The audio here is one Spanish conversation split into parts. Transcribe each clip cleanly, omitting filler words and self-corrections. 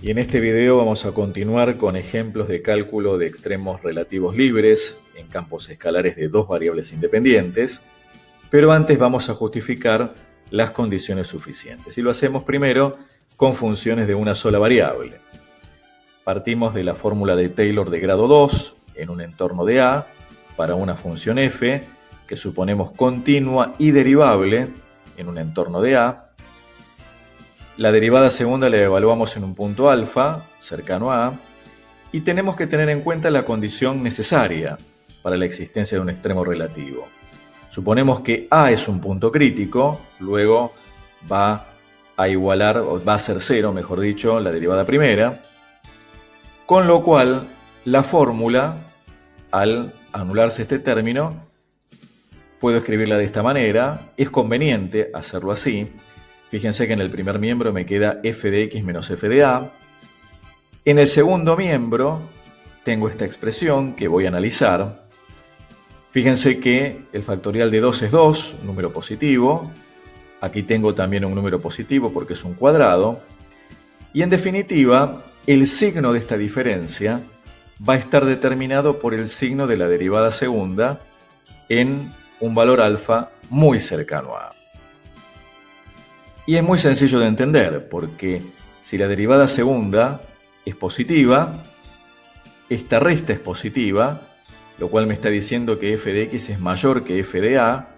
Y en este video vamos a continuar con ejemplos de cálculo de extremos relativos libres en campos escalares de dos variables independientes, pero antes vamos a justificar las condiciones suficientes. Y lo hacemos primero con funciones de una sola variable. Partimos de la fórmula de Taylor de grado 2 en un entorno de A para una función f que suponemos continua y derivable en un entorno de A. La derivada segunda la evaluamos en un punto alfa, cercano a A, y tenemos que tener en cuenta la condición necesaria para la existencia de un extremo relativo. Suponemos que A es un punto crítico, luego va a igualar, o va a ser cero, mejor dicho, la derivada primera, con lo cual la fórmula, al anularse este término, puedo escribirla de esta manera. Es conveniente hacerlo así. Fíjense que en el primer miembro me queda f de x menos f de a. En el segundo miembro tengo esta expresión que voy a analizar. Fíjense que el factorial de 2 es 2, un número positivo. Aquí tengo también un número positivo porque es un cuadrado. Y en definitiva, el signo de esta diferencia va a estar determinado por el signo de la derivada segunda en un valor alfa muy cercano a A. Y es muy sencillo de entender, porque si la derivada segunda es positiva, esta resta es positiva, lo cual me está diciendo que f de x es mayor que f de a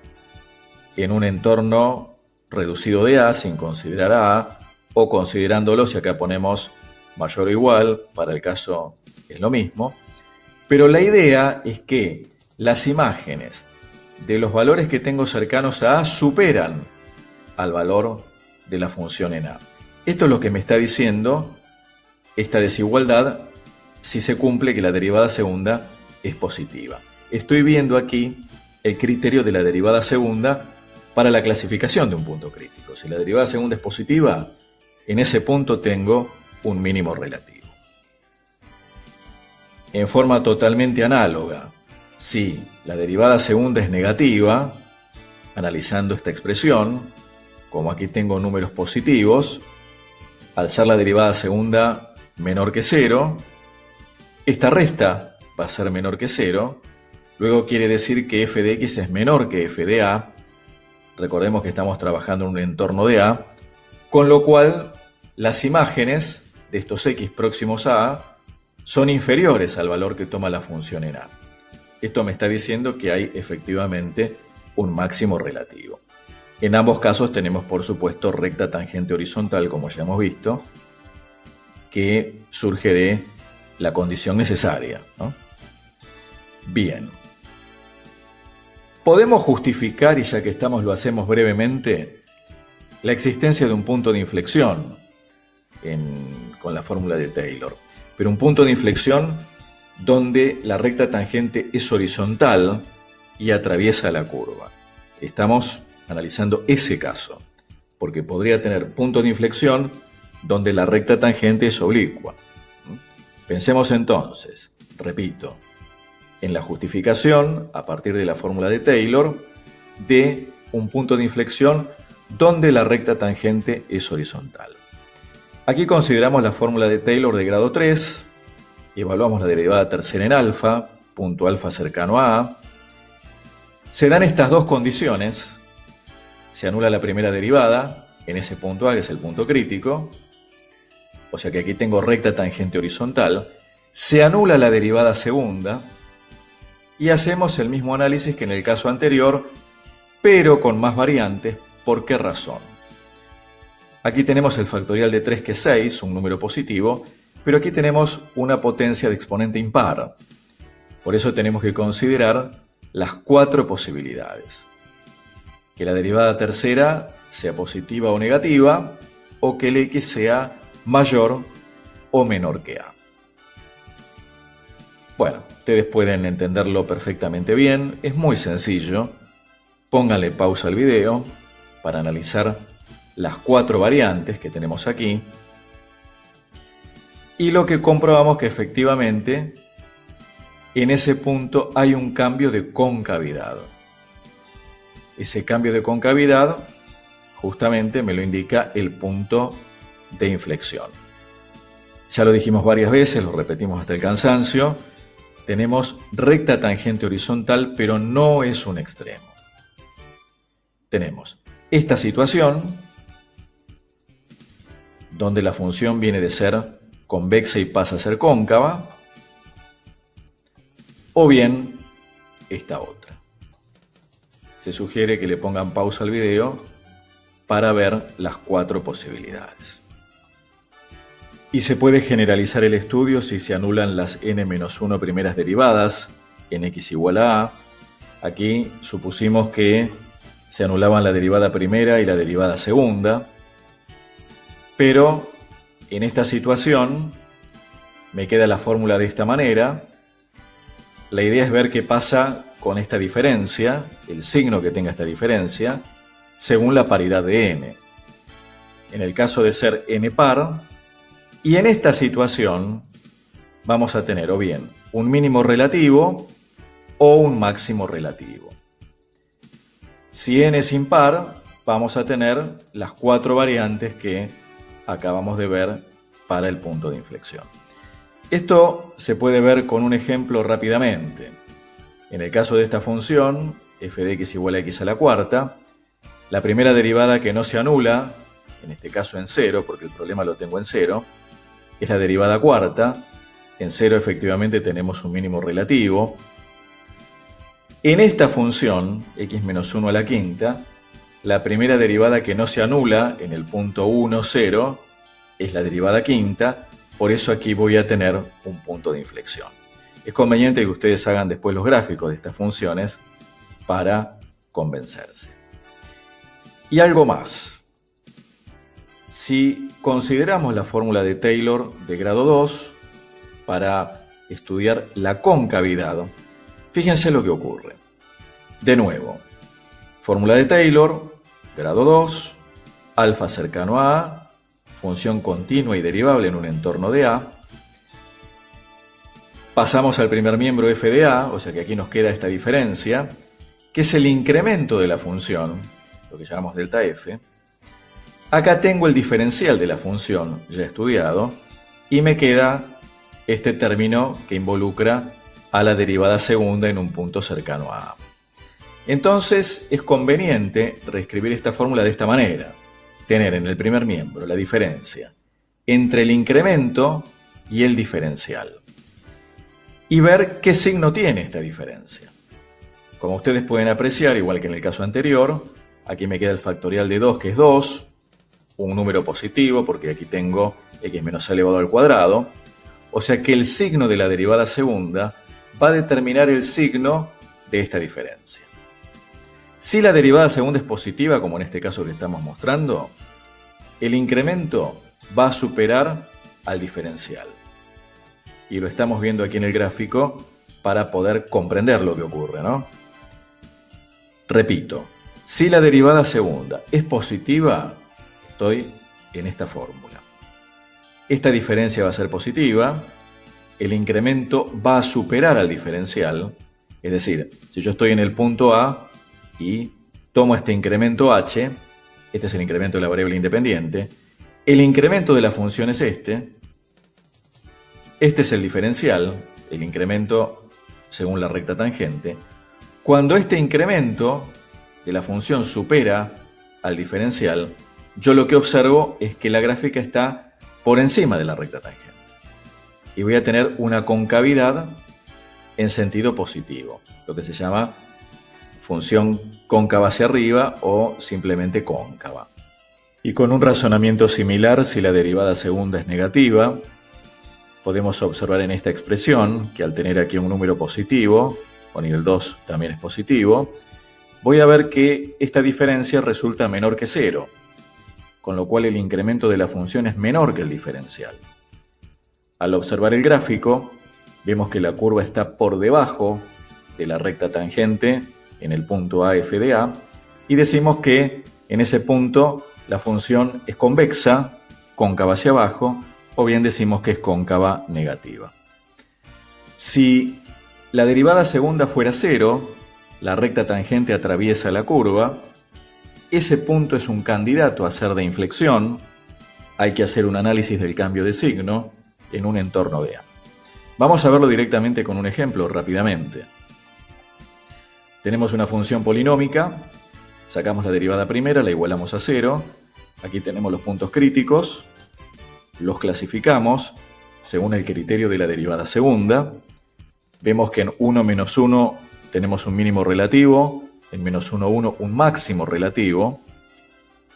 en un entorno reducido de a, sin considerar a A, o considerándolo si acá ponemos mayor o igual, para el caso es lo mismo. Pero la idea es que las imágenes de los valores que tengo cercanos a A superan al valor de la función en A. Esto es lo que me está diciendo esta desigualdad si se cumple que la derivada segunda es positiva. Estoy viendo aquí el criterio de la derivada segunda para la clasificación de un punto crítico. Si la derivada segunda es positiva, en ese punto tengo un mínimo relativo. En forma totalmente análoga, si la derivada segunda es negativa, analizando esta expresión, como aquí tengo números positivos, al ser la derivada segunda menor que 0, esta resta va a ser menor que 0, luego quiere decir que f de x es menor que f de a, recordemos que estamos trabajando en un entorno de A, con lo cual las imágenes de estos x próximos a A son inferiores al valor que toma la función en A. Esto me está diciendo que hay efectivamente un máximo relativo. En ambos casos tenemos, por supuesto, recta tangente horizontal, como ya hemos visto, que surge de la condición necesaria, ¿no? Bien. Podemos justificar, y ya que estamos lo hacemos brevemente, la existencia de un punto de inflexión con la fórmula de Taylor. Pero un punto de inflexión donde la recta tangente es horizontal y atraviesa la curva. Estamos analizando ese caso, porque podría tener punto de inflexión donde la recta tangente es oblicua. Pensemos entonces, repito, en la justificación, a partir de la fórmula de Taylor, de un punto de inflexión donde la recta tangente es horizontal. Aquí consideramos la fórmula de Taylor de grado 3, evaluamos la derivada tercera en alfa, punto alfa cercano a A. Se dan estas dos condiciones. Se anula la primera derivada en ese punto A, que es el punto crítico, o sea que aquí tengo recta tangente horizontal. Se anula la derivada segunda y hacemos el mismo análisis que en el caso anterior, pero con más variantes. ¿Por qué razón? Aquí tenemos el factorial de 3, que es 6, un número positivo, pero aquí tenemos una potencia de exponente impar. Por eso tenemos que considerar las 4 posibilidades. Que la derivada tercera sea positiva o negativa, o que el x sea mayor o menor que a. Bueno, ustedes pueden entenderlo perfectamente bien, es muy sencillo. Pónganle pausa al video para analizar las 4 variantes que tenemos aquí. Y lo que comprobamos que efectivamente en ese punto hay un cambio de concavidad. Ese cambio de concavidad justamente me lo indica el punto de inflexión. Ya lo dijimos varias veces, lo repetimos hasta el cansancio. Tenemos recta tangente horizontal, pero no es un extremo. Tenemos esta situación donde la función viene de ser convexa y pasa a ser cóncava, o bien esta otra. Se sugiere que le pongan pausa al video para ver las 4 posibilidades. Y se puede generalizar el estudio si se anulan las n-1 primeras derivadas en x igual a a. Aquí supusimos que se anulaban la derivada primera y la derivada segunda, pero en esta situación me queda la fórmula de esta manera. La idea es ver qué pasa con esta diferencia, el signo que tenga esta diferencia, según la paridad de n. En el caso de ser n par, y en esta situación vamos a tener o bien un mínimo relativo o un máximo relativo. Si n es impar, vamos a tener las 4 variantes que acabamos de ver para el punto de inflexión. Esto se puede ver con un ejemplo rápidamente. En el caso de esta función, f de x igual a x a la cuarta, la primera derivada que no se anula, en este caso en 0, porque el problema lo tengo en 0, es la derivada cuarta. En 0 efectivamente tenemos un mínimo relativo. En esta función, x menos 1 a la quinta, la primera derivada que no se anula en el punto 1, 0, es la derivada quinta. Por eso aquí voy a tener un punto de inflexión. Es conveniente que ustedes hagan después los gráficos de estas funciones para convencerse. Y algo más. Si consideramos la fórmula de Taylor de grado 2 para estudiar la concavidad, fíjense lo que ocurre. De nuevo, fórmula de Taylor, grado 2, alfa cercano a A, función continua y derivable en un entorno de A. Pasamos al primer miembro f de A, o sea que aquí nos queda esta diferencia, que es el incremento de la función, lo que llamamos delta f. Acá tengo el diferencial de la función ya estudiado y me queda este término que involucra a la derivada segunda en un punto cercano a A. Entonces es conveniente reescribir esta fórmula de esta manera. Tener en el primer miembro la diferencia entre el incremento y el diferencial. Y ver qué signo tiene esta diferencia. Como ustedes pueden apreciar, igual que en el caso anterior, aquí me queda el factorial de 2, que es 2, un número positivo, porque aquí tengo x menos a elevado al cuadrado. O sea que el signo de la derivada segunda va a determinar el signo de esta diferencia. Si la derivada segunda es positiva, como en este caso que estamos mostrando, el incremento va a superar al diferencial. Y lo estamos viendo aquí en el gráfico para poder comprender lo que ocurre, ¿no? Repito, si la derivada segunda es positiva, estoy en esta fórmula. Esta diferencia va a ser positiva, el incremento va a superar al diferencial, es decir, si yo estoy en el punto A y tomo este incremento h, este es el incremento de la variable independiente, el incremento de la función es este es el diferencial, el incremento según la recta tangente. Cuando este incremento de la función supera al diferencial, yo lo que observo es que la gráfica está por encima de la recta tangente. Y voy a tener una concavidad en sentido positivo, lo que se llama función cóncava hacia arriba o simplemente cóncava. Y con un razonamiento similar, si la derivada segunda es negativa, podemos observar en esta expresión que al tener aquí un número positivo, o nivel 2 también es positivo, voy a ver que esta diferencia resulta menor que 0, con lo cual el incremento de la función es menor que el diferencial. Al observar el gráfico, vemos que la curva está por debajo de la recta tangente en el punto A f de A, y decimos que en ese punto la función es convexa, cóncava hacia abajo, o bien decimos que es cóncava negativa. Si la derivada segunda fuera 0, la recta tangente atraviesa la curva, ese punto es un candidato a ser de inflexión, hay que hacer un análisis del cambio de signo, en un entorno de A. Vamos a verlo directamente con un ejemplo rápidamente. Tenemos una función polinómica, sacamos la derivada primera, la igualamos a 0. Aquí tenemos los puntos críticos, los clasificamos según el criterio de la derivada segunda. Vemos que en 1 menos 1 tenemos un mínimo relativo, en menos 1, 1 un máximo relativo.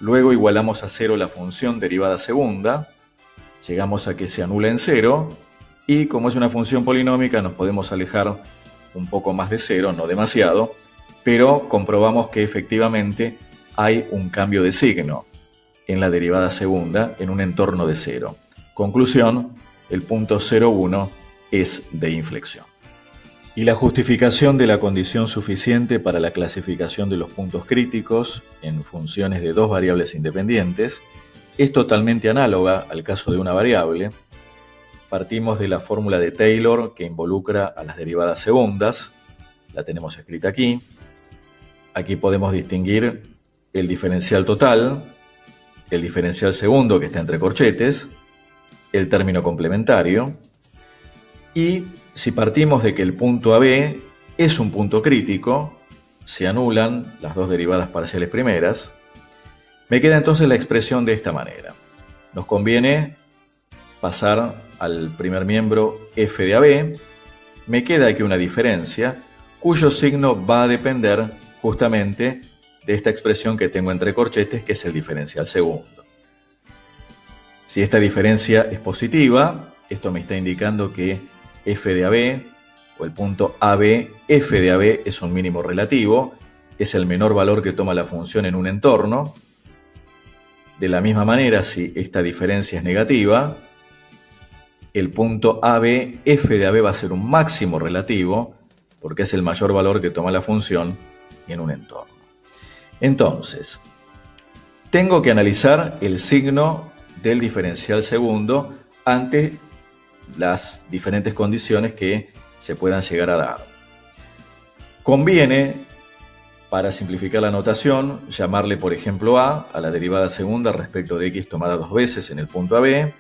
Luego igualamos a 0 la función derivada segunda, llegamos a que se anula en 0, y como es una función polinómica nos podemos alejar un poco más de 0, no demasiado, pero comprobamos que efectivamente hay un cambio de signo en la derivada segunda en un entorno de 0. Conclusión, el punto 0,1 es de inflexión. Y la justificación de la condición suficiente para la clasificación de los puntos críticos en funciones de dos variables independientes es totalmente análoga al caso de una variable. Partimos de la fórmula de Taylor que involucra a las derivadas segundas. La tenemos escrita aquí. Aquí podemos distinguir el diferencial total, el diferencial segundo que está entre corchetes, el término complementario. Y si partimos de que el punto AB es un punto crítico, se anulan las dos derivadas parciales primeras. Me queda entonces la expresión de esta manera. Nos conviene pasar al primer miembro f de AB. Me queda aquí una diferencia cuyo signo va a depender justamente de esta expresión que tengo entre corchetes, que es el diferencial segundo. Si esta diferencia es positiva, esto me está indicando que f de AB, o el punto AB, f de AB es un mínimo relativo, es el menor valor que toma la función en un entorno. De la misma manera, si esta diferencia es negativa, el punto AB, f de AB va a ser un máximo relativo, porque es el mayor valor que toma la función en un entorno. Entonces, tengo que analizar el signo del diferencial segundo ante las diferentes condiciones que se puedan llegar a dar. Conviene, para simplificar la notación, llamarle por ejemplo a la derivada segunda respecto de x tomada dos veces en el punto AB.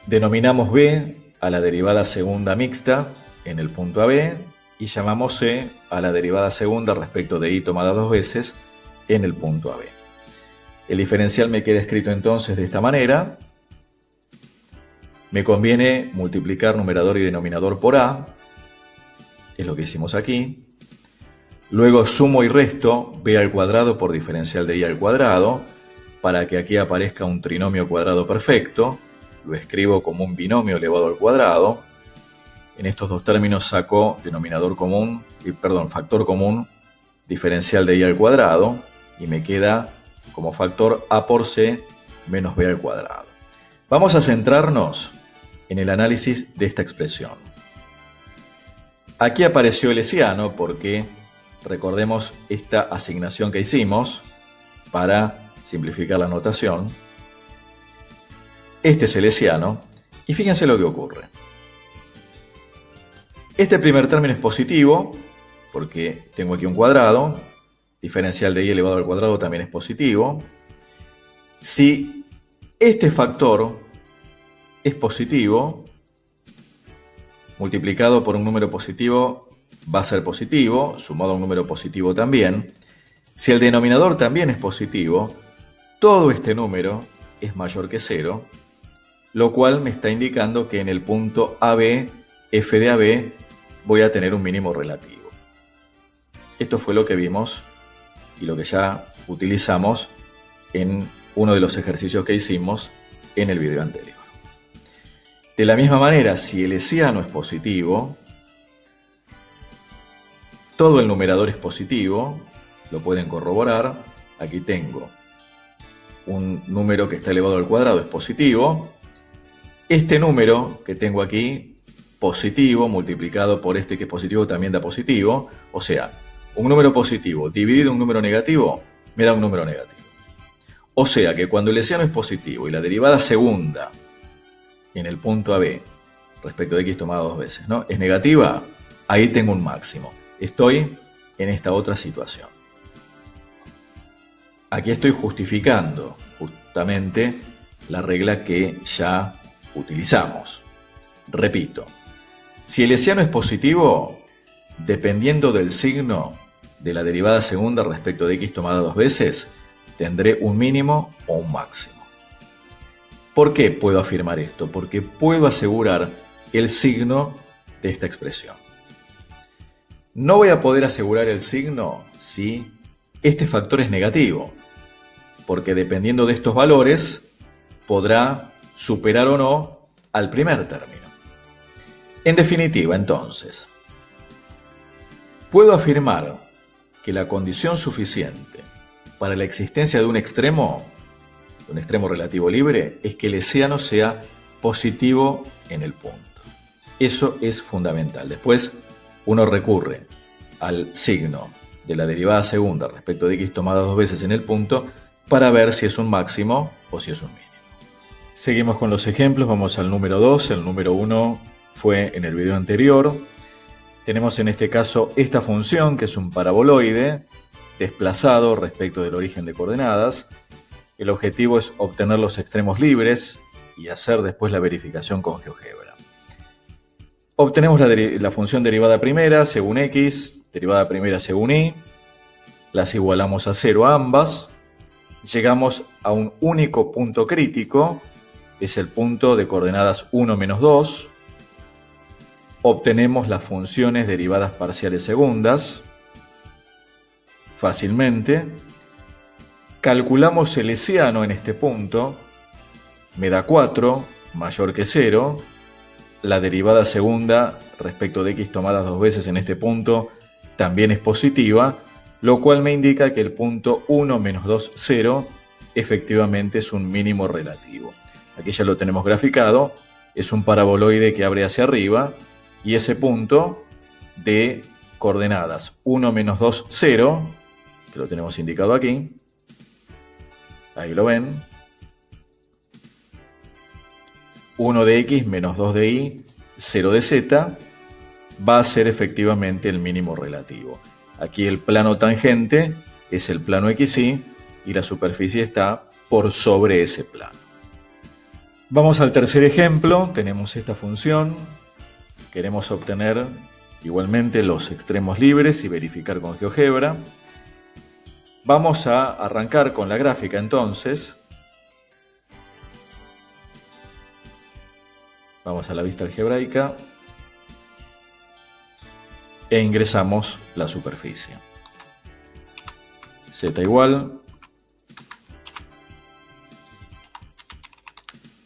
Denominamos b a la derivada segunda mixta en el punto AB y llamamos c a la derivada segunda respecto de y tomada dos veces en el punto AB. El diferencial me queda escrito entonces de esta manera. Me conviene multiplicar numerador y denominador por a, es lo que hicimos aquí. Luego sumo y resto b al cuadrado por diferencial de y al cuadrado, para que aquí aparezca un trinomio cuadrado perfecto. Lo escribo como un binomio elevado al cuadrado. En estos dos términos saco factor común, diferencial de y al cuadrado, y me queda como factor a por c menos b al cuadrado. Vamos a centrarnos en el análisis de esta expresión. Aquí apareció el hessiano porque recordemos esta asignación que hicimos para simplificar la notación. Este es el hessiano y fíjense lo que ocurre. Este primer término es positivo porque tengo aquí un cuadrado, diferencial de y elevado al cuadrado también es positivo. Si este factor es positivo, multiplicado por un número positivo va a ser positivo, sumado a un número positivo también. Si el denominador también es positivo, todo este número es mayor que 0, lo cual me está indicando que en el punto AB, f de AB, voy a tener un mínimo relativo. Esto fue lo que vimos y lo que ya utilizamos en uno de los ejercicios que hicimos en el video anterior. De la misma manera, si el hessiano es positivo, todo el numerador es positivo, lo pueden corroborar. Aquí tengo un número que está elevado al cuadrado, es positivo. Este número que tengo aquí, positivo, multiplicado por este que es positivo, también da positivo. O sea, un número positivo dividido en un número negativo, me da un número negativo. O sea que cuando el hessiano es positivo y la derivada segunda en el punto AB respecto de x tomado dos veces, ¿no?, es negativa, ahí tengo un máximo. Estoy en esta otra situación. Aquí estoy justificando justamente la regla que ya utilizamos. Repito, si el hessiano es positivo, dependiendo del signo de la derivada segunda respecto de x tomada dos veces, tendré un mínimo o un máximo. ¿Por qué puedo afirmar esto? Porque puedo asegurar el signo de esta expresión. No voy a poder asegurar el signo si este factor es negativo, porque dependiendo de estos valores, podrá superar o no al primer término. En definitiva, entonces, puedo afirmar que la condición suficiente para la existencia de un extremo relativo libre, es que el hessiano sea positivo en el punto. Eso es fundamental. Después uno recurre al signo de la derivada segunda respecto de x tomada dos veces en el punto para ver si es un máximo o si es un mínimo. Seguimos con los ejemplos, vamos al número 2. El número 1 fue en el video anterior. Tenemos en este caso esta función, que es un paraboloide desplazado respecto del origen de coordenadas. El objetivo es obtener los extremos libres y hacer después la verificación con GeoGebra. Obtenemos la función derivada primera según x, derivada primera según y, las igualamos a 0 a ambas, llegamos a un único punto crítico, es el punto de coordenadas 1 menos 2, obtenemos las funciones derivadas parciales segundas fácilmente, calculamos el hessiano en este punto, me da 4, mayor que 0, la derivada segunda respecto de x tomadas dos veces en este punto también es positiva, lo cual me indica que el punto 1 menos 2, 0, efectivamente es un mínimo relativo. Aquí ya lo tenemos graficado, es un paraboloide que abre hacia arriba, y ese punto de coordenadas 1 menos 2, 0, que lo tenemos indicado aquí, ahí lo ven, 1 de x menos 2 de y, 0 de z, va a ser efectivamente el mínimo relativo. Aquí el plano tangente es el plano XY y la superficie está por sobre ese plano. Vamos al tercer ejemplo, tenemos esta función, queremos obtener igualmente los extremos libres y verificar con GeoGebra. Vamos a arrancar con la gráfica entonces. Vamos a la vista algebraica e ingresamos la superficie. Z igual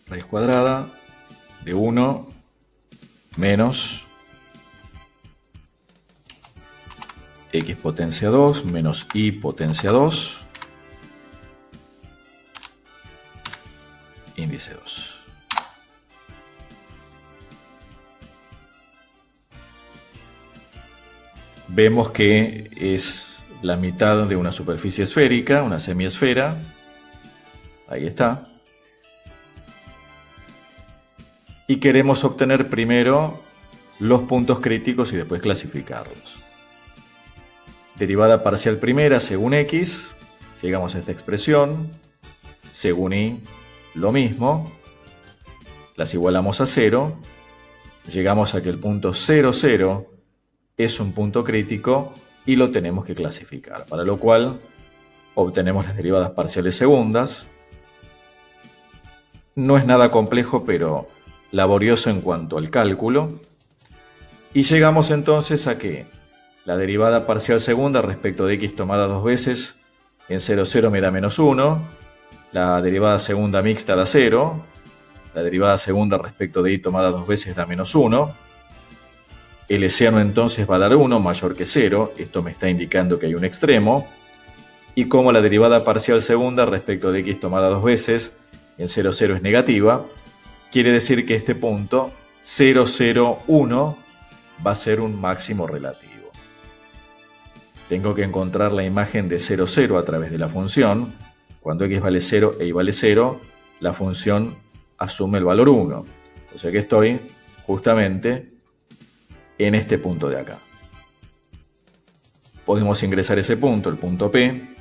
raíz cuadrada de 1 menos x potencia 2 menos y potencia 2 índice 2. Vemos que es la mitad de una superficie esférica, una semiesfera. Ahí está. Y queremos obtener primero los puntos críticos y después clasificarlos. Derivada parcial primera según x, llegamos a esta expresión. Según y, lo mismo. Las igualamos a 0. Llegamos a que el punto 0, 0 es un punto crítico y lo tenemos que clasificar, para lo cual obtenemos las derivadas parciales segundas. No es nada complejo, pero laborioso en cuanto al cálculo. Y llegamos entonces a que la derivada parcial segunda respecto de x tomada dos veces en 0, 0 me da menos 1. La derivada segunda mixta da 0. La derivada segunda respecto de y tomada dos veces da menos 1. El hessiano entonces va a dar 1 mayor que 0, esto me está indicando que hay un extremo, y como la derivada parcial segunda respecto de x tomada dos veces en 0, 0 es negativa, quiere decir que este punto 0, 0, 1 va a ser un máximo relativo. Tengo que encontrar la imagen de 0, 0 a través de la función. Cuando x vale 0 e y vale 0, la función asume el valor 1. O sea que estoy justamente en este punto de acá. Podemos ingresar ese punto, el punto P.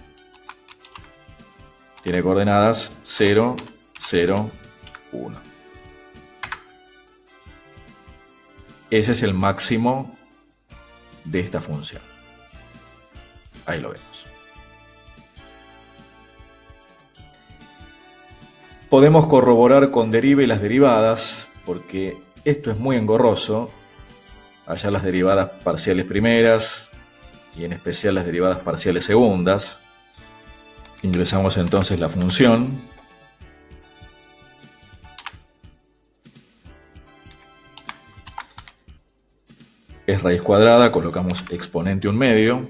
Tiene coordenadas 0, 0, 1. ese es el máximo de esta función. Ahí lo vemos. Podemos corroborar con deriva y las derivadas, porque esto es muy engorroso. Hallar las derivadas parciales primeras y en especial las derivadas parciales segundas. Ingresamos entonces la función. Es raíz cuadrada, colocamos exponente 1/2.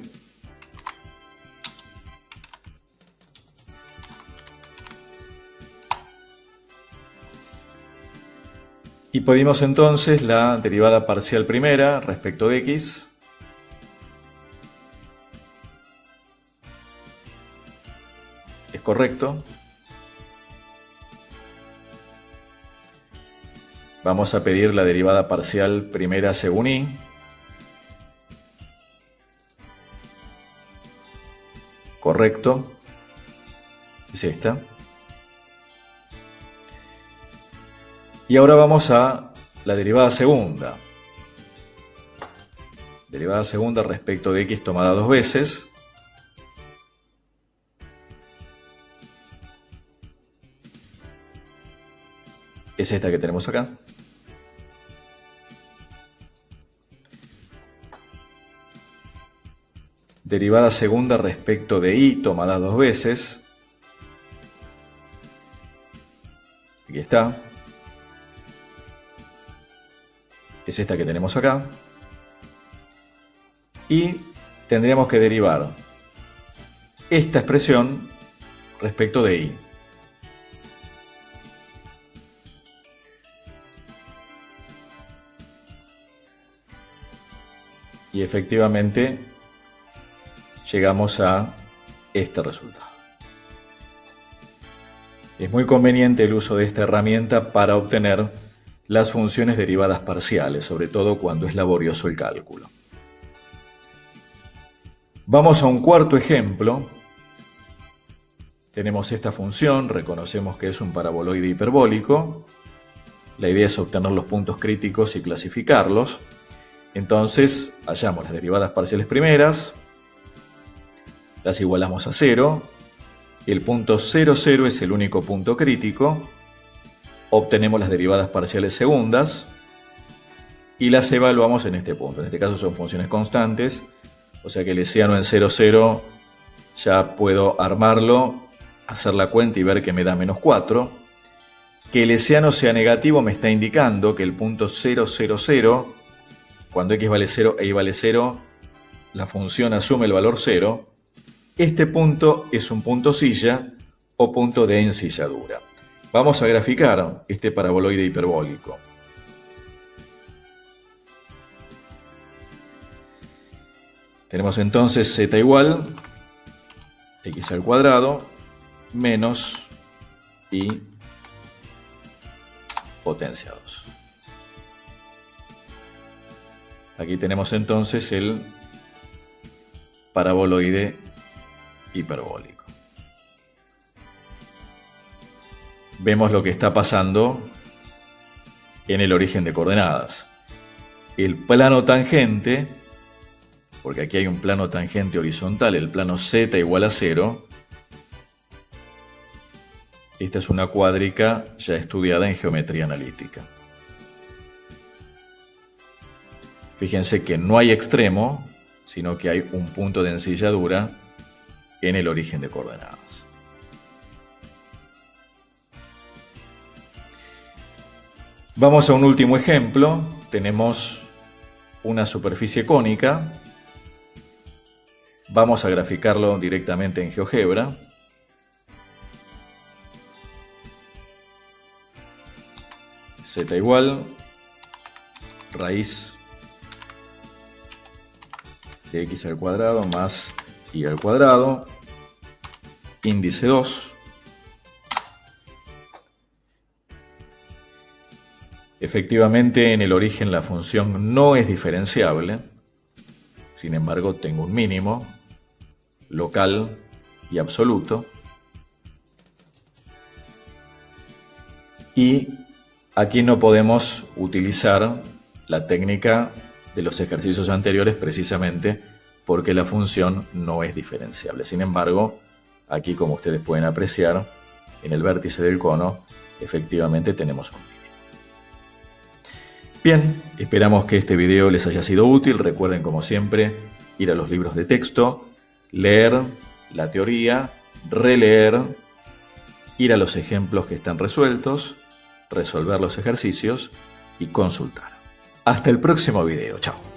Y pedimos entonces la derivada parcial primera respecto de x. Es correcto. Vamos a pedir la derivada parcial primera según y. Correcto. Es esta. Y ahora vamos a la derivada segunda. Derivada segunda respecto de x tomada 2 veces. Es esta que tenemos acá. Derivada segunda respecto de y tomada 2 veces. Aquí está. Es esta que tenemos acá. Y tendríamos que derivar esta expresión respecto de y. Y efectivamente llegamos a este resultado. Es muy conveniente el uso de esta herramienta para obtener las funciones derivadas parciales, sobre todo cuando es laborioso el cálculo. Vamos a un cuarto ejemplo. Tenemos esta función, reconocemos que es un paraboloide hiperbólico. La idea es obtener los puntos críticos y clasificarlos. Entonces, hallamos las derivadas parciales primeras, las igualamos a 0, el punto 0, 0 es el único punto crítico, obtenemos las derivadas parciales segundas y las evaluamos en este punto. En este caso son funciones constantes, o sea que el hesiano en 0, 0 ya puedo armarlo, hacer la cuenta y ver que me da menos 4. Que el hesiano sea negativo me está indicando que el punto 0, 0, 0, cuando x vale 0 e y vale 0, la función asume el valor 0. Este punto es un punto silla o punto de ensilladura. Vamos a graficar este paraboloide hiperbólico. Tenemos entonces z igual x al cuadrado menos y potencia 2. Aquí tenemos entonces el paraboloide hiperbólico. Vemos lo que está pasando en el origen de coordenadas. El plano tangente, porque aquí hay un plano tangente horizontal, el plano z igual a 0. Esta es una cuádrica ya estudiada en geometría analítica. Fíjense que no hay extremo, sino que hay un punto de ensilladura en el origen de coordenadas. Vamos a un último ejemplo. Tenemos una superficie cónica. Vamos a graficarlo directamente en GeoGebra. Z igual raíz de x al cuadrado más y al cuadrado, índice 2. Efectivamente, en el origen la función no es diferenciable. Sin embargo, tengo un mínimo local y absoluto. Y aquí no podemos utilizar la técnica de los ejercicios anteriores precisamente porque la función no es diferenciable. Sin embargo, aquí, como ustedes pueden apreciar, en el vértice del cono, efectivamente tenemos un mínimo. Bien, esperamos que este video les haya sido útil. Recuerden, como siempre, ir a los libros de texto, leer la teoría, releer, ir a los ejemplos que están resueltos, resolver los ejercicios y consultar. Hasta el próximo video. Chao.